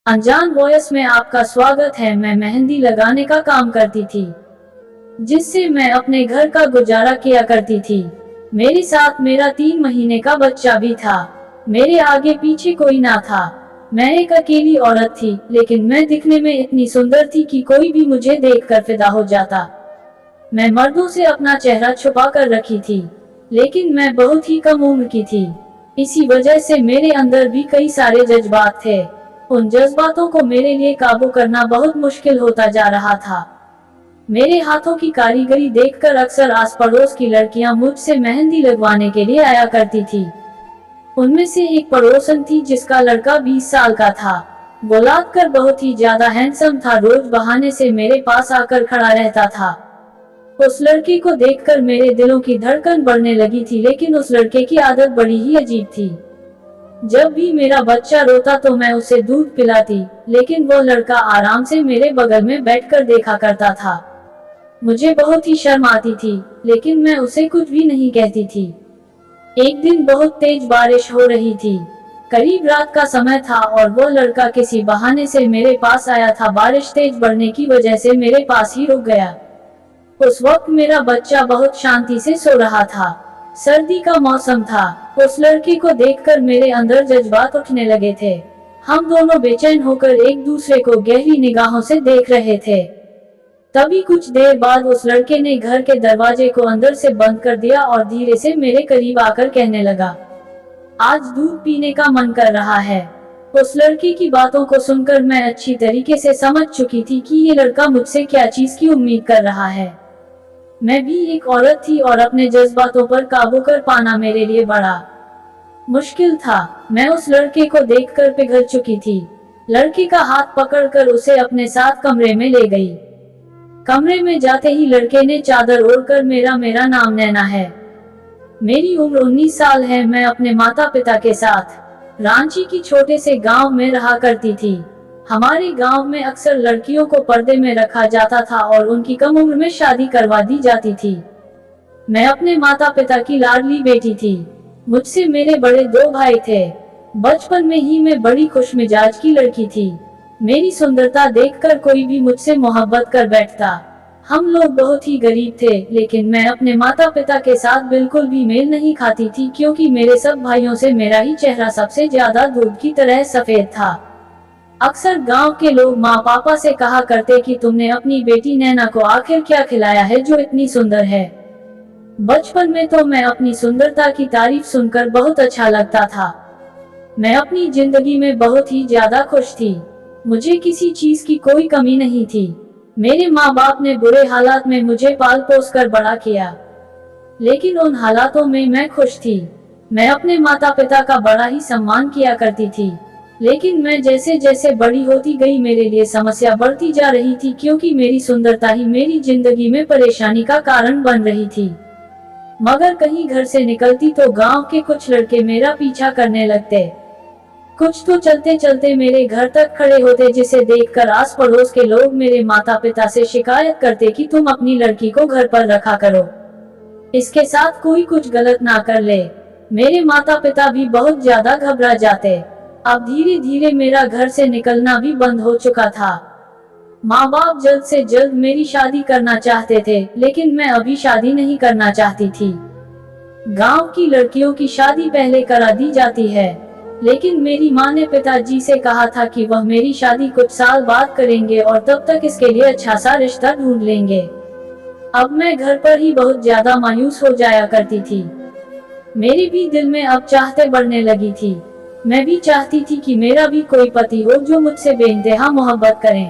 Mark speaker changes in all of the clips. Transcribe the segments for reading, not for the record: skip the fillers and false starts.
Speaker 1: अनजान वॉयस में आपका स्वागत है। मैं मेहंदी लगाने का काम करती थी, जिससे मैं अपने घर का गुजारा किया करती थी। मेरे साथ मेरा 3 महीने का बच्चा भी था। मेरे आगे पीछे कोई ना था। मैं एक अकेली औरत थी, लेकिन मैं दिखने में इतनी सुंदर थी कि कोई भी मुझे देखकर फिदा हो जाता। मैं मर्दों से अपना चेहरा छुपा कर रखी थी, लेकिन मैं बहुत ही कम उम्र की थी। इसी वजह से मेरे अंदर भी कई सारे जज्बात थे। उन जज्बातों को मेरे लिए काबू करना बहुत मुश्किल होता जा रहा था। मेरे हाथों की कारीगरी देखकर अक्सर आस पड़ोस की लड़कियां मुझसे मेहंदी लगवाने के लिए आया करती थी। उनमें से एक पड़ोसन थी जिसका लड़का 20 साल का था। वो लाद कर बहुत ही ज्यादा हैंडसम था। रोज बहाने से मेरे पास आकर खड़ा रहता था। उस लड़के को देखकर मेरे दिलों की धड़कन बढ़ने लगी थी, लेकिन उस लड़के की आदत बड़ी ही अजीब थी। जब भी मेरा बच्चा रोता तो मैं उसे दूध पिलाती, लेकिन वो लड़का आराम से मेरे बगल में बैठकर देखा करता था। मुझे बहुत ही शर्म आती थी, लेकिन मैं उसे कुछ भी नहीं कहती थी। एक दिन बहुत तेज बारिश हो रही थी। करीब रात का समय था और वो लड़का किसी बहाने से मेरे पास आया था। बारिश तेज बढ़ने की वजह से मेरे पास ही रुक गया। उस वक्त मेरा बच्चा बहुत शांति से सो रहा था। सर्दी का मौसम था। उस लड़के को देखकर मेरे अंदर जज्बात उठने लगे थे। हम दोनों बेचैन होकर एक दूसरे को गहरी निगाहों से देख रहे थे। तभी कुछ देर बाद उस लड़के ने घर के दरवाजे को अंदर से बंद कर दिया और धीरे से मेरे करीब आकर कहने लगा, आज दूध पीने का मन कर रहा है। उस लड़के की बातों को सुनकर मैं अच्छी तरीके से समझ चुकी थी कि ये लड़का मुझसे क्या चीज की उम्मीद कर रहा है। मैं भी एक औरत थी और अपने जज्बातों पर काबू कर पाना मेरे लिए बड़ा मुश्किल था। मैं उस लड़के को देखकर पिघल चुकी थी। लड़के का हाथ पकड़कर उसे अपने साथ कमरे में ले गई। कमरे में जाते ही लड़के ने चादर ओढ़कर मेरा मेरा नाम नैना है। मेरी उम्र 19 साल है। मैं अपने माता पिता के साथ रांची की छोटे से गांव में रहा करती थी। हमारे गांव में अक्सर लड़कियों को पर्दे में रखा जाता था और उनकी कम उम्र में शादी करवा दी जाती थी। मैं अपने माता पिता की लाडली बेटी थी। मुझसे मेरे बड़े 2 भाई थे। बचपन में ही मैं बड़ी खुशमिजाज की लड़की थी। मेरी सुंदरता देखकर कोई भी मुझसे मोहब्बत कर बैठता। हम लोग बहुत ही गरीब थे, लेकिन मैं अपने माता पिता के साथ बिल्कुल भी मेल नहीं खाती थी, क्योंकि मेरे सब भाइयों से मेरा ही चेहरा सबसे ज्यादा दूध की तरह सफेद था। अक्सर गांव के लोग माँ पापा से कहा करते कि तुमने अपनी बेटी नैना को आखिर क्या खिलाया है जो इतनी सुंदर है। बचपन में तो मैं अपनी सुंदरता की तारीफ सुनकर बहुत अच्छा लगता था। मैं अपनी जिंदगी में बहुत ही ज्यादा खुश थी। मुझे किसी चीज की कोई कमी नहीं थी। मेरे माँ बाप ने बुरे हालात में मुझे पाल पोस कर बड़ा किया, लेकिन उन हालातों में मैं खुश थी। मैं अपने माता पिता का बड़ा ही सम्मान किया करती थी, लेकिन मैं जैसे जैसे बड़ी होती गई मेरे लिए समस्या बढ़ती जा रही थी, क्योंकि मेरी सुंदरता ही मेरी जिंदगी में परेशानी का कारण बन रही थी। मगर कहीं घर से निकलती तो गांव के कुछ लड़के मेरा पीछा करने लगते। कुछ तो चलते चलते मेरे घर तक खड़े होते, जिसे देखकर आस पड़ोस के लोग मेरे माता पिता से शिकायत करते कि तुम अपनी लड़की को घर पर रखा करो, इसके साथ कोई कुछ गलत ना कर ले। मेरे माता पिता भी बहुत ज्यादा घबरा जाते। अब धीरे धीरे मेरा घर से निकलना भी बंद हो चुका था। माँ बाप जल्द से जल्द मेरी शादी करना चाहते थे, लेकिन मैं अभी शादी नहीं करना चाहती थी। गांव की लड़कियों की शादी पहले करा दी जाती है, लेकिन मेरी माँ ने पिताजी से कहा था कि वह मेरी शादी कुछ साल बाद करेंगे और तब तक इसके लिए अच्छा सा रिश्ता ढूंढ लेंगे। अब मैं घर पर ही बहुत ज्यादा मायूस हो जाया करती थी। मेरे भी दिल में अब चाहते बढ़ने लगी थी। मैं भी चाहती थी कि मेरा भी कोई पति हो जो मुझसे बेइंतहा मोहब्बत करे।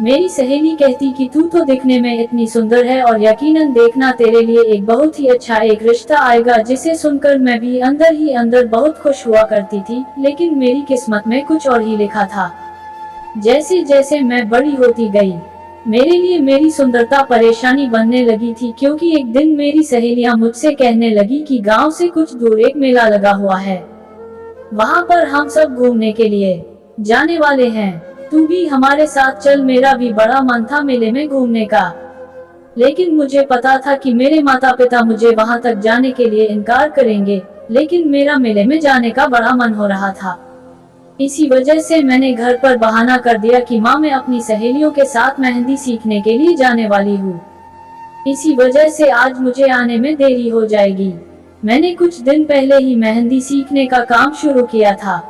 Speaker 1: मेरी सहेली कहती कि तू तो दिखने में इतनी सुंदर है और यकीनन देखना तेरे लिए एक बहुत ही अच्छा एक रिश्ता आएगा, जिसे सुनकर मैं भी अंदर ही अंदर बहुत खुश हुआ करती थी। लेकिन मेरी किस्मत में कुछ और ही लिखा था। जैसे जैसे मैं बड़ी होती गई, मेरे लिए मेरी सुंदरता परेशानी बनने लगी थी, क्योंकि एक दिन मेरी सहेलियां मुझसे कहने लगी कि गांव से कुछ दूर एक मेला लगा हुआ है, वहां पर हम सब घूमने के लिए जाने वाले हैं, तू भी हमारे साथ चल। मेरा भी बड़ा मन था मेले में घूमने का, लेकिन मुझे पता था कि मेरे माता पिता मुझे वहां तक जाने के लिए इनकार करेंगे। लेकिन मेरा मेले में जाने का बड़ा मन हो रहा था। इसी वजह से मैंने घर पर बहाना कर दिया कि माँ मैं अपनी सहेलियों के साथ मेहंदी सीखने के लिए जाने वाली हूँ। इसी वजह से आज मुझे आने में देरी हो जाएगी। मैंने कुछ दिन पहले ही मेहंदी सीखने का काम शुरू किया था।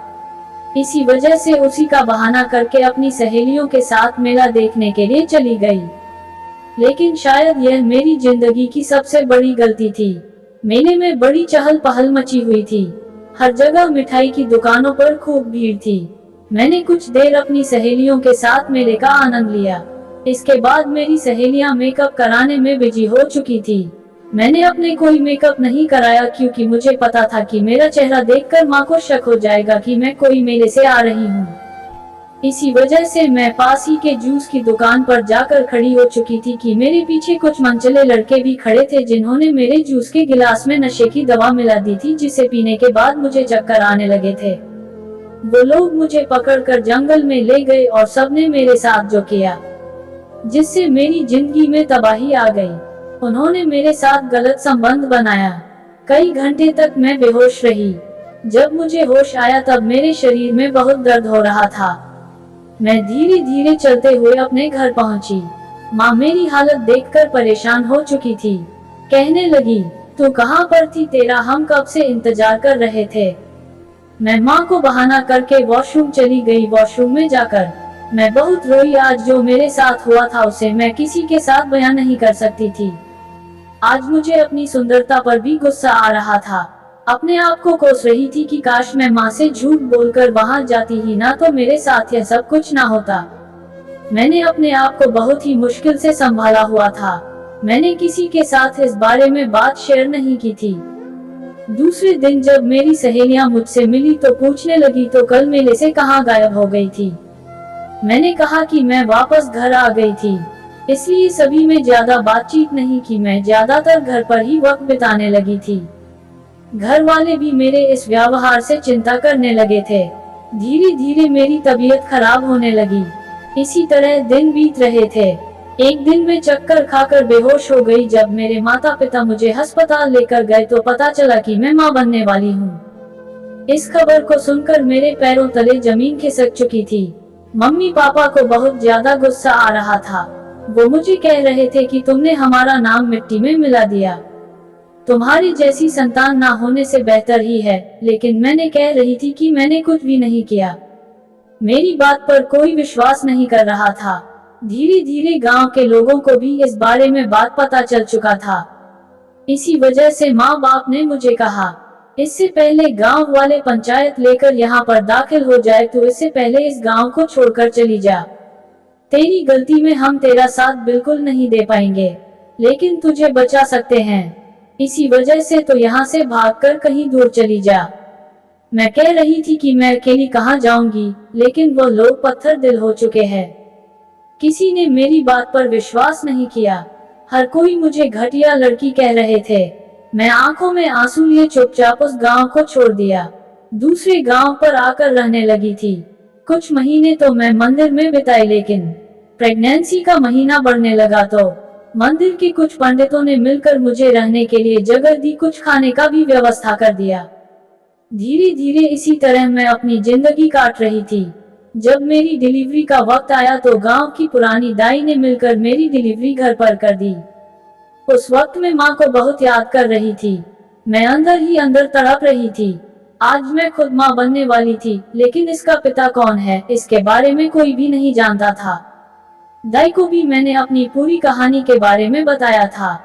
Speaker 1: इसी वजह से उसी का बहाना करके अपनी सहेलियों के साथ मेला देखने के लिए चली गई। लेकिन शायद यह मेरी जिंदगी की सबसे बड़ी गलती थी। मेले में बड़ी चहल पहल मची हुई थी। हर जगह मिठाई की दुकानों पर खूब भीड़ थी। मैंने कुछ देर अपनी सहेलियों के साथ मेले का आनंद लिया। इसके बाद मेरी सहेलियां मेकअप कराने में बिजी हो चुकी थी। मैंने अपने कोई मेकअप नहीं कराया क्योंकि मुझे पता था कि मेरा चेहरा देखकर माँ को शक हो जाएगा कि मैं कोई मेले से आ रही हूँ। इसी वजह से मैं पास ही के जूस की दुकान पर जाकर खड़ी हो चुकी थी कि मेरे पीछे कुछ मनचले लड़के भी खड़े थे जिन्होंने मेरे जूस के गिलास में नशे की दवा मिला दी थी, जिसे पीने के बाद मुझे चक्कर आने लगे थे। वो लोग मुझे पकड़कर जंगल में ले गए और सबने मेरे साथ जो किया, जिससे मेरी जिंदगी में तबाही आ गई। उन्होंने मेरे साथ गलत संबंध बनाया। कई घंटे तक मैं बेहोश रही। जब मुझे होश आया तब मेरे शरीर में बहुत दर्द हो रहा था। मैं धीरे धीरे चलते हुए अपने घर पहुंची। माँ मेरी हालत देखकर परेशान हो चुकी थी। कहने लगी, तू कहाँ पर थी? तेरा हम कब से इंतजार कर रहे थे। मैं माँ को बहाना करके वॉशरूम चली गई। वॉशरूम में जाकर मैं बहुत रोई। आज जो मेरे साथ हुआ था उसे मैं किसी के साथ बयान नहीं कर सकती थी। आज मुझे अपनी सुंदरता पर भी गुस्सा आ रहा था। अपने आप को कोस रही थी कि काश मैं माँ से झूठ बोलकर वहां जाती ही ना, तो मेरे साथ यह सब कुछ ना होता। मैंने अपने आप को बहुत ही मुश्किल से संभाला हुआ था। मैंने किसी के साथ इस बारे में बात शेयर नहीं की थी। दूसरे दिन जब मेरी सहेलियां मुझसे मिली तो पूछने लगी, तो कल मेले से कहाँ गायब हो गई थी। मैंने कहा कि मैं वापस घर आ गई थी, इसलिए सभी में ज्यादा बातचीत नहीं की। मैं ज्यादातर घर पर ही वक्त बिताने लगी थी। घर वाले भी मेरे इस व्यवहार से चिंता करने लगे थे। धीरे धीरे मेरी तबीयत खराब होने लगी। इसी तरह दिन बीत रहे थे। एक दिन मैं चक्कर खाकर बेहोश हो गई। जब मेरे माता पिता मुझे अस्पताल लेकर गए तो पता चला कि मैं मां बनने वाली हूँ। इस खबर को सुनकर मेरे पैरों तले जमीन खिसक चुकी थी। मम्मी पापा को बहुत ज्यादा गुस्सा आ रहा था। वो मुझे कह रहे थे कि तुमने हमारा नाम मिट्टी में मिला दिया, तुम्हारी जैसी संतान ना होने से बेहतर ही है। लेकिन मैंने कह रही थी कि मैंने कुछ भी नहीं किया। मेरी बात पर कोई विश्वास नहीं कर रहा था। धीरे धीरे गांव के लोगों को भी इस बारे में बात पता चल चुका था। इसी वजह से माँ बाप ने मुझे कहा, इससे पहले गांव वाले पंचायत लेकर यहाँ पर दाखिल हो जाए तो इससे पहले इस गांव को छोड़कर चली जा। तेरी गलती में हम तेरा साथ बिल्कुल नहीं दे पाएंगे, लेकिन तुझे बचा सकते हैं। इसी वजह से तो यहाँ से भागकर कहीं दूर चली जा। मैं कह रही थी कि मैं अकेली कहाँ जाऊंगी, लेकिन वो लोग पत्थर दिल हो चुके हैं। किसी ने मेरी बात पर विश्वास नहीं किया। हर कोई मुझे घटिया लड़की कह रहे थे। मैं आंखों में आंसू लिए चुपचाप उस गांव को छोड़ दिया। दूसरे गांव पर आकर रहने लगी थी। कुछ महीने तो मैं मंदिर में बिताए, लेकिन प्रेगनेंसी का महीना बढ़ने लगा तो मंदिर के कुछ पंडितों ने मिलकर मुझे रहने के लिए जगह दी, कुछ खाने का भी व्यवस्था कर दिया। धीरे धीरे इसी तरह मैं अपनी जिंदगी काट रही थी। जब मेरी डिलीवरी का वक्त आया तो गांव की पुरानी दाई ने मिलकर मेरी डिलीवरी घर पर कर दी। उस वक्त मैं माँ को बहुत याद कर रही थी। मैं अंदर ही अंदर तड़प रही थी। आज मैं खुद माँ बनने वाली थी, लेकिन इसका पिता कौन है, इसके बारे में कोई भी नहीं जानता था। दाई को भी मैंने अपनी पूरी कहानी के बारे में बताया था।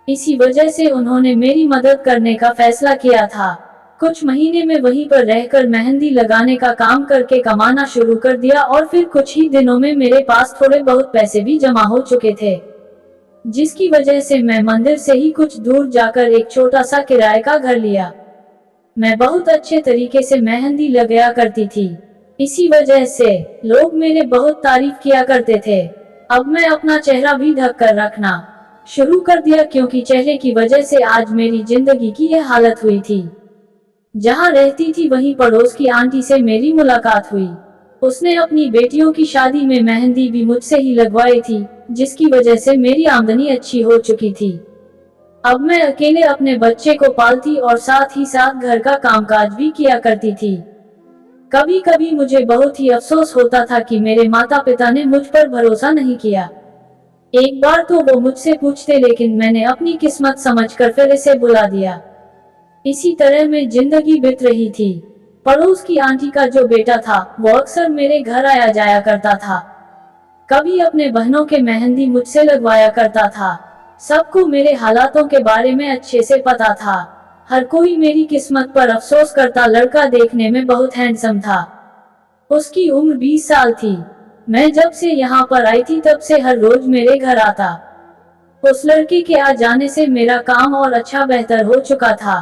Speaker 1: इसी वजह से उन्होंने मेरी मदद करने का फैसला किया था। कुछ महीने में वहीं पर रहकर मेहंदी लगाने का काम करके कमाना शुरू कर दिया और फिर कुछ ही दिनों में मेरे पास थोड़े बहुत पैसे भी जमा हो चुके थे, जिसकी वजह से मैं मंदिर से ही कुछ दूर जाकर एक छोटा सा किराए का घर लिया। मैं बहुत अच्छे तरीके से मेहंदी लगाया करती थी। इसी वजह से लोग मेरे बहुत तारीफ किया करते थे। अब मैं अपना चेहरा भी ढक कर रखना शुरू कर दिया, क्योंकि चेहरे की वजह से आज मेरी जिंदगी की यह हालत हुई थी। जहाँ रहती थी वहीं पड़ोस की आंटी से मेरी मुलाकात हुई। उसने अपनी बेटियों की शादी में मेहंदी भी मुझसे ही लगवाई थी, जिसकी वजह से मेरी आमदनी अच्छी हो चुकी थी। अब मैं अकेले अपने बच्चे को पालती और साथ ही साथ घर का कामकाज भी किया करती थी। कभी कभी मुझे बहुत ही अफसोस होता था कि मेरे माता पिता ने मुझ पर भरोसा नहीं किया। एक बार तो वो मुझसे पूछते, लेकिन मैंने अपनी किस्मत समझकर फिर इसे बुला दिया। इसी तरह में जिंदगी बीत रही थी। पड़ोस की आंटी का जो बेटा था वो अक्सर मेरे घर आया जाया करता था। कभी अपने बहनों के मेहंदी मुझसे लगवाया करता था। सबको मेरे हालातों के बारे में अच्छे से पता था। हर कोई मेरी किस्मत पर अफसोस करता। लड़का देखने में बहुत हैंडसम था। उसकी उम्र 20 साल थी। मैं जब से यहाँ पर आई थी तब से हर रोज मेरे घर आता। उस लड़के के आ जाने से मेरा काम और अच्छा बेहतर हो चुका था।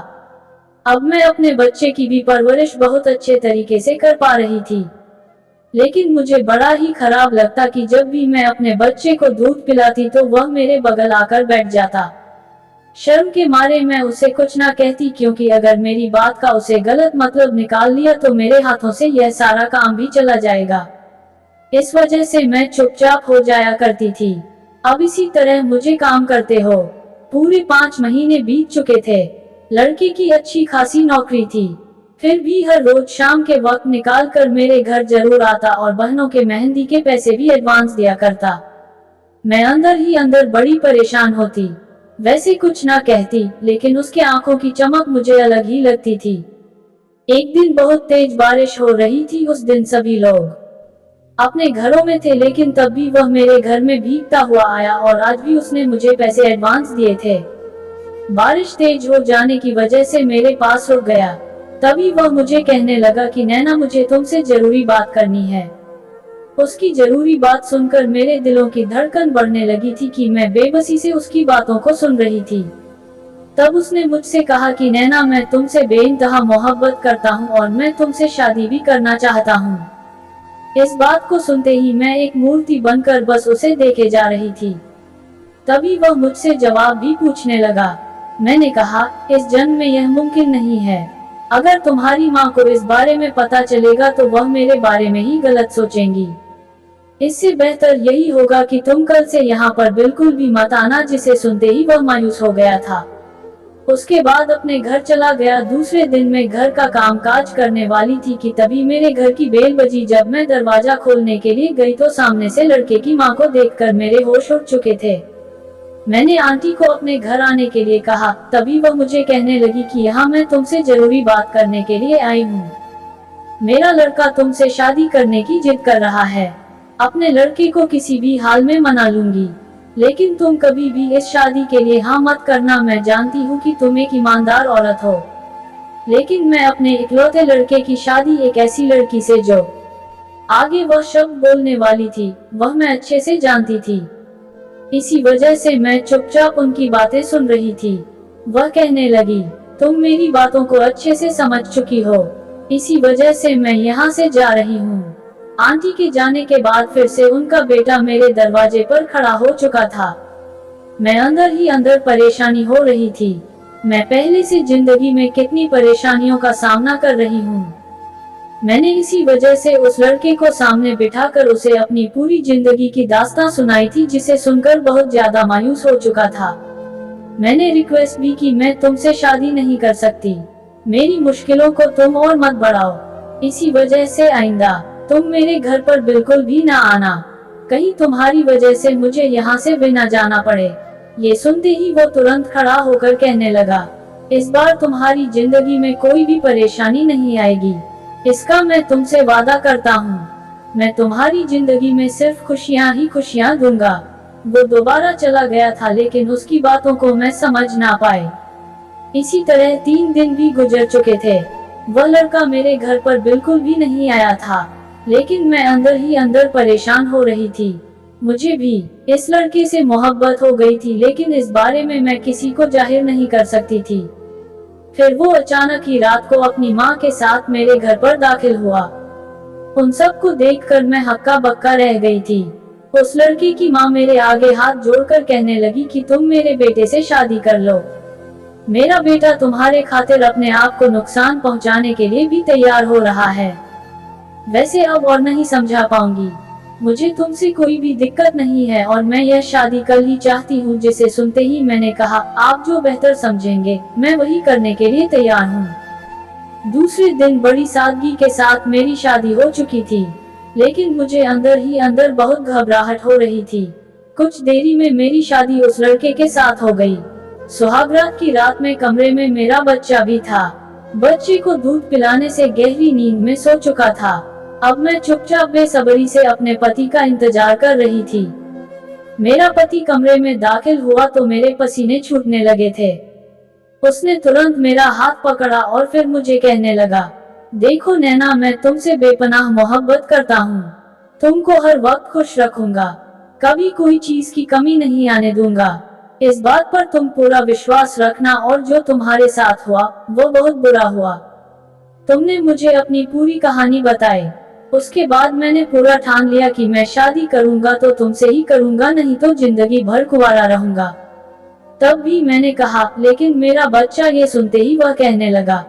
Speaker 1: अब मैं अपने बच्चे की भी परवरिश बहुत अच्छे तरीके से कर पा रही थी। लेकिन मुझे बड़ा ही खराब लगता कि जब भी मैं अपने बच्चे को दूध पिलाती तो वह मेरे बगल आकर बैठ जाता। शर्म के मारे मैं उसे कुछ ना कहती, क्योंकि अगर मेरी बात का उसे गलत मतलब निकाल लिया तो मेरे हाथों से यह सारा काम भी चला जाएगा। इस वजह से मैं चुपचाप हो जाया करती थी। अब इसी तरह मुझे काम करते हो पूरे 5 महीने बीत चुके थे। लड़के की अच्छी खासी नौकरी थी, फिर भी हर रोज शाम के वक्त निकाल कर मेरे घर जरूर आता और बहनों के मेहंदी के पैसे भी एडवांस दिया करता। मैं अंदर ही अंदर बड़ी परेशान होती। वैसे कुछ ना कहती, लेकिन उसके आंखों की चमक मुझे अलग ही लगती थी। एक दिन बहुत तेज बारिश हो रही थी। उस दिन सभी लोग अपने घरों में थे, लेकिन तब भी वह मेरे घर में भीगता हुआ आया और आज भी उसने मुझे पैसे एडवांस दिए थे। बारिश तेज हो जाने की वजह से मेरे पास रुक गया। तभी वह मुझे कहने लगा कि नैना, मुझे तुमसे जरूरी बात करनी है। उसकी जरूरी बात सुनकर मेरे दिलों की धड़कन बढ़ने लगी थी कि मैं बेबसी से उसकी बातों को सुन रही थी। तब उसने मुझसे कहा कि नैना, मैं तुमसे बेइंतहा मोहब्बत करता हूँ और मैं तुमसे शादी भी करना चाहता हूँ। इस बात को सुनते ही मैं एक मूर्ति बनकर बस उसे देखे जा रही थी। तभी वह मुझसे जवाब भी पूछने लगा। मैंने कहा, इस जन्म में यह मुमकिन नहीं है। अगर तुम्हारी माँ को इस बारे में पता चलेगा तो वह मेरे बारे में ही गलत सोचेंगी। इससे बेहतर यही होगा कि तुम कल से यहाँ पर बिल्कुल भी मत आना। जिसे सुनते ही वह मायूस हो गया था। उसके बाद अपने घर चला गया। दूसरे दिन मैं घर का काम काज करने वाली थी कि तभी मेरे घर की बेल बजी। जब मैं दरवाजा खोलने के लिए गई तो सामने से लड़के की माँ को देखकर मेरे होश उड़ चुके थे। मैंने आंटी को अपने घर आने के लिए कहा। तभी वह मुझे कहने लगी कि यहाँ मैं तुमसे जरूरी बात करने के लिए आई हूँ। मेरा लड़का तुमसे शादी करने की जिद कर रहा है। अपने लड़के को किसी भी हाल में मना लूंगी, लेकिन तुम कभी भी इस शादी के लिए हाँ मत करना। मैं जानती हूँ कि तुम एक ईमानदार औरत हो, लेकिन मैं अपने इकलौते लड़के की शादी एक ऐसी लड़की से जो आगे वह शब्द बोलने वाली थी वह मैं अच्छे से जानती थी। इसी वजह से मैं चुपचाप उनकी बातें सुन रही थी। वह कहने लगी, तुम मेरी बातों को अच्छे से समझ चुकी हो, इसी वजह से मैं यहाँ से जा रही हूँ। आंटी के जाने के बाद फिर से उनका बेटा मेरे दरवाजे पर खड़ा हो चुका था। मैं अंदर ही अंदर परेशानी हो रही थी। मैं पहले से जिंदगी में कितनी परेशानियों का सामना कर रही हूँ। मैंने इसी वजह से उस लड़के को सामने बिठाकर उसे अपनी पूरी जिंदगी की दास्तां सुनाई थी, जिसे सुनकर बहुत ज्यादा मायूस हो चुका था। मैंने रिक्वेस्ट भी की, मैं तुमसे शादी नहीं कर सकती। मेरी मुश्किलों को तुम और मत बढ़ाओ। इसी वजह से आइंदा तुम मेरे घर पर बिल्कुल भी ना आना, कहीं तुम्हारी वजह से मुझे यहाँ से भी ना जाना पड़े। ये सुनते ही वो तुरंत खड़ा होकर कहने लगा, इस बार तुम्हारी जिंदगी में कोई भी परेशानी नहीं आएगी, इसका मैं तुमसे वादा करता हूँ। मैं तुम्हारी जिंदगी में सिर्फ खुशियाँ ही खुशियाँ दूंगा। वो दोबारा चला गया था, लेकिन उसकी बातों को मैं समझ ना पाई। इसी तरह 3 दिन भी गुजर चुके थे। वह लड़का मेरे घर पर बिल्कुल भी नहीं आया था, लेकिन मैं अंदर ही अंदर परेशान हो रही थी। मुझे भी इस लड़के से मोहब्बत हो गई थी, लेकिन इस बारे में मैं किसी को जाहिर नहीं कर सकती थी। फिर वो अचानक ही रात को अपनी माँ के साथ मेरे घर पर दाखिल हुआ। उन सबको देखकर मैं हक्का बक्का रह गई थी। उस लड़के की माँ मेरे आगे हाथ जोड़कर कहने लगी कि तुम मेरे बेटे से शादी कर लो। मेरा बेटा तुम्हारे खातिर अपने आप को नुकसान पहुँचाने के लिए भी तैयार हो रहा है। वैसे अब और नहीं समझा पाऊंगी। मुझे तुमसे कोई भी दिक्कत नहीं है और मैं यह शादी कल ही चाहती हूँ। जिसे सुनते ही मैंने कहा, आप जो बेहतर समझेंगे मैं वही करने के लिए तैयार हूँ। दूसरे दिन बड़ी सादगी के साथ मेरी शादी हो चुकी थी, लेकिन मुझे अंदर ही अंदर बहुत घबराहट हो रही थी। कुछ देरी में मेरी शादी उस लड़के के साथ हो गई। सुहागरात की रात में कमरे में मेरा बच्चा भी था। बच्चे को दूध पिलाने से गहरी नींद में सो चुका था। अब मैं चुपचाप बेसब्री से अपने पति का इंतजार कर रही थी। मेरा पति कमरे में दाखिल हुआ तो मेरे पसीने छूटने लगे थे। उसने तुरंत मेरा हाथ पकड़ा और फिर मुझे कहने लगा, देखो नैना, मैं तुमसे बेपनाह मोहब्बत करता हूँ। तुमको हर वक्त खुश रखूंगा, कभी कोई चीज की कमी नहीं आने दूंगा। इस बात पर तुम पूरा विश्वास रखना, और जो तुम्हारे साथ हुआ वो बहुत बुरा हुआ। तुमने मुझे अपनी पूरी कहानी बताई। उसके बाद मैंने पूरा ठान लिया कि मैं शादी करूंगा तो तुमसे ही करूंगा, नहीं तो जिंदगी भर कुंवारा रहूंगा। तब भी मैंने कहा, लेकिन मेरा बच्चा। ये सुनते ही वह कहने लगा,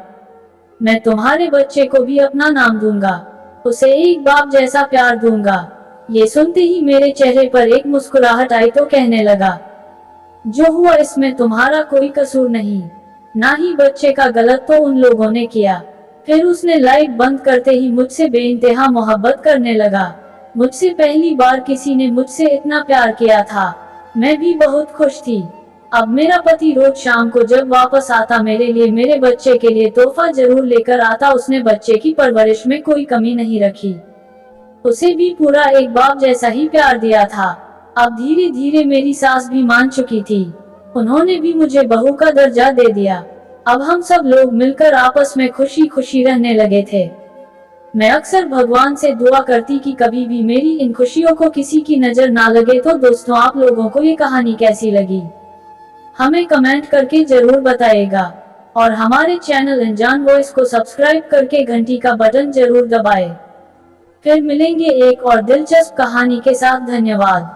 Speaker 1: मैं तुम्हारे बच्चे को भी अपना नाम दूंगा, उसे एक बाप जैसा प्यार दूंगा। ये सुनते ही मेरे चेहरे पर एक मुस्कुराहट आई तो कहने लगा, जो हुआ इसमें तुम्हारा कोई कसूर नहीं, ना ही बच्चे का गलत तो उन लोगों ने किया। फिर उसने लाइट बंद करते ही मुझसे बेइंतहा मोहब्बत करने लगा। मुझसे पहली बार किसी ने मुझसे इतना प्यार किया था। मैं भी बहुत खुश थी। अब मेरा पति रोज शाम को जब वापस आता मेरे लिए, मेरे बच्चे के लिए तोहफा जरूर लेकर आता। उसने बच्चे की परवरिश में कोई कमी नहीं रखी, उसे भी पूरा एक बाप जैसा ही प्यार दिया था। अब धीरे धीरे मेरी सास भी मान चुकी थी, उन्होंने भी मुझे बहू का दर्जा दे दिया। अब हम सब लोग मिलकर आपस में खुशी खुशी रहने लगे थे। मैं अक्सर भगवान से दुआ करती कि कभी भी मेरी इन खुशियों को किसी की नजर ना लगे। तो दोस्तों, आप लोगों को ये कहानी कैसी लगी हमें कमेंट करके जरूर बताइएगा, और हमारे चैनल अनजान वॉइस को सब्सक्राइब करके घंटी का बटन जरूर दबाएं। फिर मिलेंगे एक और दिलचस्प कहानी के साथ। धन्यवाद।